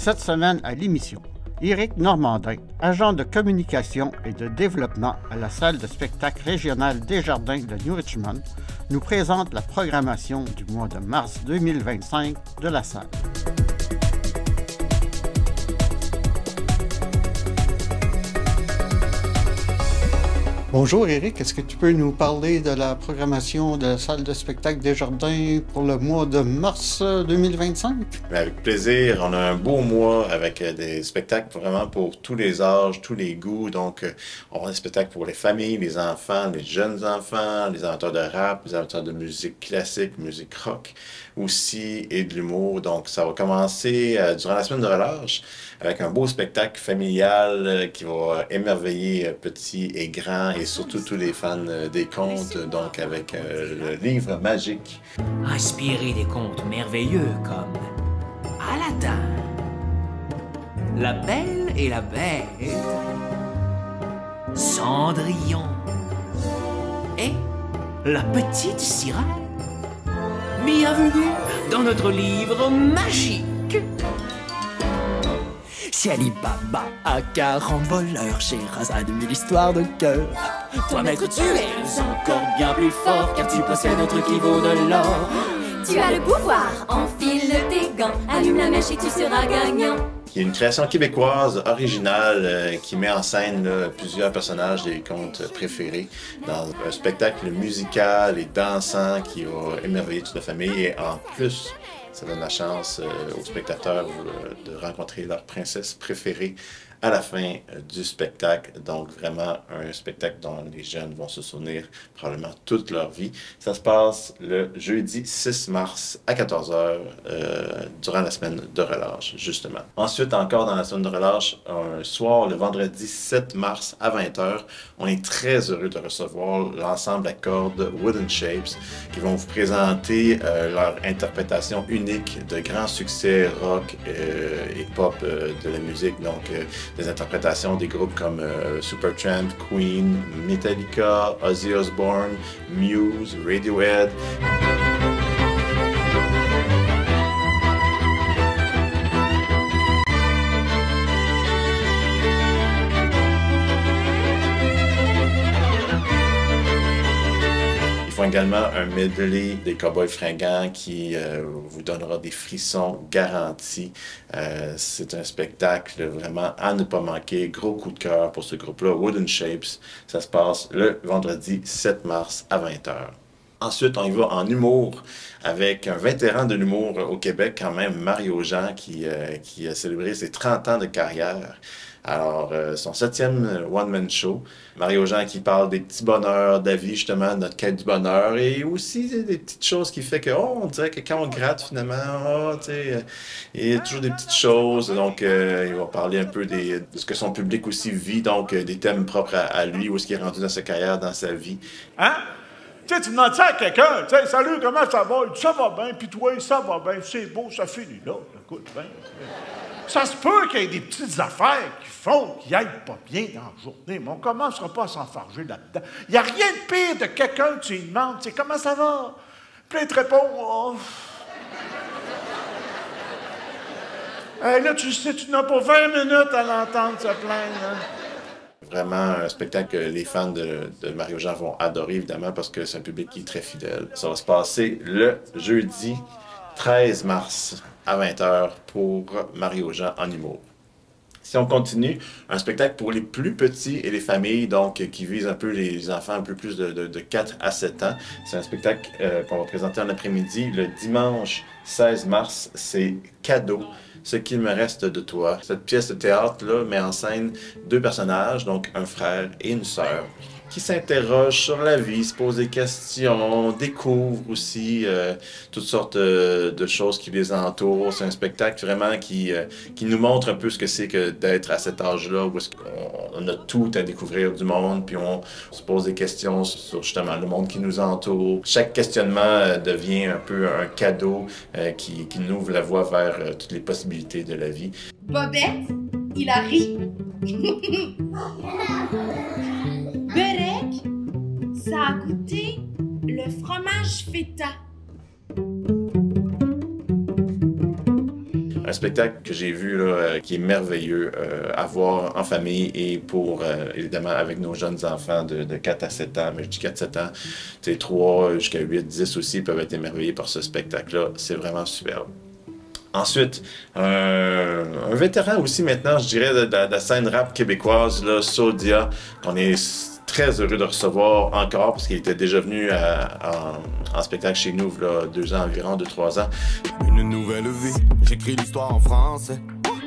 Cette semaine à l'émission, Éric Normandin, agent de communication et de développement à la salle de spectacle régionale Desjardins de New Richmond, nous présente la programmation du mois de mars 2025 de la salle. Bonjour Éric, est-ce que tu peux nous parler de la programmation de la salle de spectacle Desjardins pour le mois de mars 2025? Avec plaisir, on a un beau mois avec des spectacles vraiment pour tous les âges, tous les goûts. Donc, on a des spectacles pour les familles, les enfants, les jeunes enfants, les amateurs de rap, les amateurs de musique classique, musique rock aussi et de l'humour. Donc, ça va commencer durant la semaine de relâche avec un beau spectacle familial qui va émerveiller petits et grands et surtout tous les fans des contes, donc avec le livre magique. Inspiré des contes merveilleux comme Aladdin, La Belle et la Bête, Cendrillon et La Petite Sirène. Bienvenue dans notre livre magique. Si Ali Baba a 40 voleurs, Scheherazade 1000 histoires de cœur. Toi, maître, tu es encore bien plus fort, car tu possèdes un truc qui vaut de l'or. Tu as le pouvoir, enfile tes gants, allume la mèche et tu seras gagnant. Il y a une création québécoise originale qui met en scène plusieurs personnages des contes préférés dans un spectacle musical et dansant qui va émerveiller toute la famille et en plus, ça donne la chance aux spectateurs de rencontrer leur princesse préférée à la fin du spectacle. Donc vraiment un spectacle dont les jeunes vont se souvenir probablement toute leur vie. Ça se passe le jeudi 6 mars à 14h durant la semaine de relâche, justement. Ensuite, encore dans la semaine de relâche, un soir, le vendredi 7 mars à 20h, on est très heureux de recevoir l'ensemble à cordes Wooden Shapes qui vont vous présenter leur interprétation unique de grands succès rock et pop de la musique. Donc, des interprétations des groupes comme Supertramp, Queen, Metallica, Ozzy Osbourne, Muse, Radiohead. Également un medley des Cowboys Fringants qui vous donnera des frissons garantis. C'est un spectacle vraiment à ne pas manquer. Gros coup de cœur pour ce groupe-là, Wooden Shapes. Ça se passe le vendredi 7 mars à 20h. Ensuite, on y va en humour avec un vétéran de l'humour au Québec quand même, Mario Jean, qui a célébré ses 30 ans de carrière. Alors, son 7e one-man show, Mario Jean qui parle des petits bonheurs de la vie, justement, de notre quête du bonheur, et aussi des petites choses qui fait que, on dirait que quand on gratte, finalement, il y a toujours des petites choses. Donc, il va parler un peu de ce que son public aussi vit, donc des thèmes propres à lui, où est-ce qu'il est rendu dans sa carrière, dans sa vie. Hein? Tu sais, tu demandes ça à quelqu'un, tu sais, salut, comment ça va? Il dit, ça va bien, puis toi, ça va bien, c'est beau, ça finit là, écoute, bien. Ça se peut qu'il y ait des petites affaires qui font qu'ils aillent pas bien dans la journée, mais on ne commencera pas à s'enfarger là-dedans. Il n'y a rien de pire de quelqu'un que tu lui demandes, tu sais, comment ça va? Puis il te répond, oh. Hey, là, tu sais, tu n'as pas 20 minutes à l'entendre se plaindre, hein? Vraiment un spectacle que les fans de Mario Jean vont adorer, évidemment, parce que c'est un public qui est très fidèle. Ça va se passer le jeudi 13 mars à 20h pour Mario Jean en humour. Si on continue, un spectacle pour les plus petits et les familles, donc qui vise un peu les enfants un peu plus de 4 à 7 ans. C'est un spectacle qu'on va présenter en après-midi le dimanche 16 mars. C'est Cadeau, ce qu'il me reste de toi. Cette pièce de théâtre-là met en scène deux personnages, donc un frère et une sœur, qui s'interrogent sur la vie, se posent des questions, découvrent aussi toutes sortes de choses qui les entourent. C'est un spectacle vraiment qui nous montre un peu ce que c'est que d'être à cet âge-là, où on a tout à découvrir du monde, puis on se pose des questions sur justement le monde qui nous entoure. Chaque questionnement devient un peu un cadeau qui nous ouvre la voie vers toutes les possibilités de la vie. Bobette, il a ri. Berek, ça a goûté le fromage feta. Un spectacle que j'ai vu là, qui est merveilleux à voir en famille et pour, évidemment, avec nos jeunes enfants de 4 à 7 ans, mais je dis 4-7 ans, 3 jusqu'à 8, 10 aussi peuvent être émerveillés par ce spectacle-là. C'est vraiment superbe. Ensuite, un vétéran aussi maintenant, je dirais, de la scène rap québécoise, là, Sodia, qu'on est très heureux de recevoir encore parce qu'il était déjà venu en spectacle chez nous il y a 2 ans environ, 2-3 ans. Une nouvelle vie, j'écris l'histoire en français.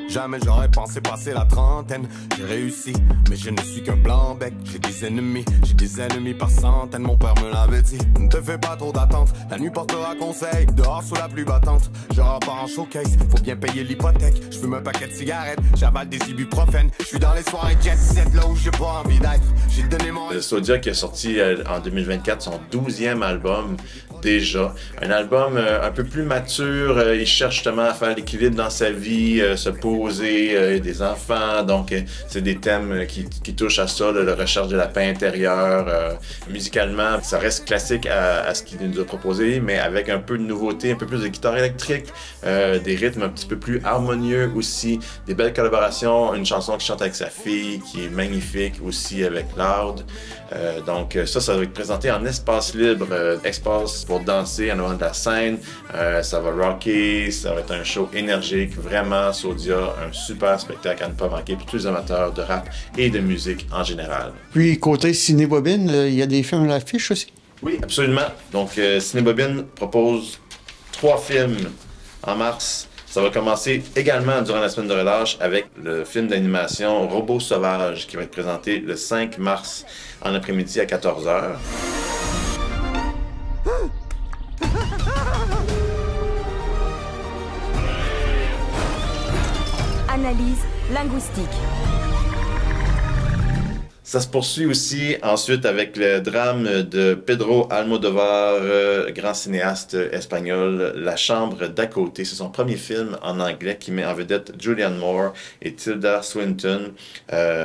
Jamais j'aurais pensé passer la trentaine. J'ai réussi, mais je ne suis qu'un blanc-bec. J'ai des ennemis par centaines. Mon père me l'avait dit, ne te fais pas trop d'attente. La nuit portera conseil, dehors sous la pluie battante. Je repars en showcase, faut bien payer l'hypothèque. Je fume un paquet de cigarettes, j'avale des ibuprofènes. Je suis dans les soirées jet set, là où j'ai pas envie d'être. J'ai donné mon... Sodia qui a sorti en 2024 son 12e album déjà. Un album un peu plus mature, il cherche justement à faire l'équilibre dans sa vie, se poser, des enfants, donc c'est des thèmes qui touchent à ça, la recherche de la paix intérieure. Musicalement, ça reste classique à ce qu'il nous a proposé, mais avec un peu de nouveauté, un peu plus de guitare électrique, des rythmes un petit peu plus harmonieux aussi, des belles collaborations, une chanson qu'il chante avec sa fille qui est magnifique aussi avec Loud. Donc ça va être présenté en espace libre, espace pour danser en avant de la scène. Ça va rocker, ça va être un show énergique, vraiment Sodia, un super spectacle à ne pas manquer pour tous les amateurs de rap et de musique en général. Puis côté Cinébobine, il y a des films à l'affiche aussi? Oui, absolument. Donc Cinébobine propose 3 films en mars. Ça va commencer également durant la semaine de relâche avec le film d'animation Robot Sauvage qui va être présenté le 5 mars en après-midi à 14h. Analyse linguistique. Ça se poursuit aussi ensuite avec le drame de Pedro Almodóvar, grand cinéaste espagnol, La Chambre d'à côté. C'est son premier film en anglais qui met en vedette Julianne Moore et Tilda Swinton.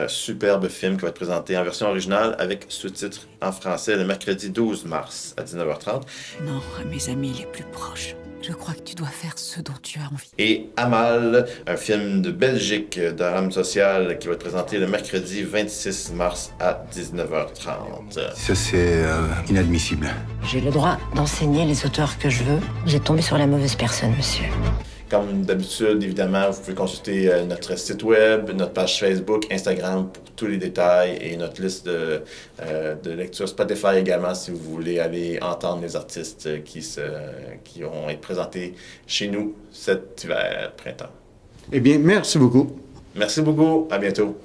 Superbe film qui va être présenté en version originale avec sous-titres en français le mercredi 12 mars à 19h30. Non, à mes amis les plus proches. Je crois que tu dois faire ce dont tu as envie. Et Amal, un film de Belgique de drame social qui va être présenté le mercredi 26 mars à 19h30. Ça, c'est inadmissible. J'ai le droit d'enseigner les auteurs que je veux. Vous êtes tombé sur la mauvaise personne, monsieur. Comme d'habitude, évidemment, vous pouvez consulter notre site web, notre page Facebook, Instagram pour tous les détails et notre liste de lecture Spotify également si vous voulez aller entendre les artistes qui vont être présentés chez nous cet hiver, printemps. Eh bien, merci beaucoup. Merci beaucoup. À bientôt.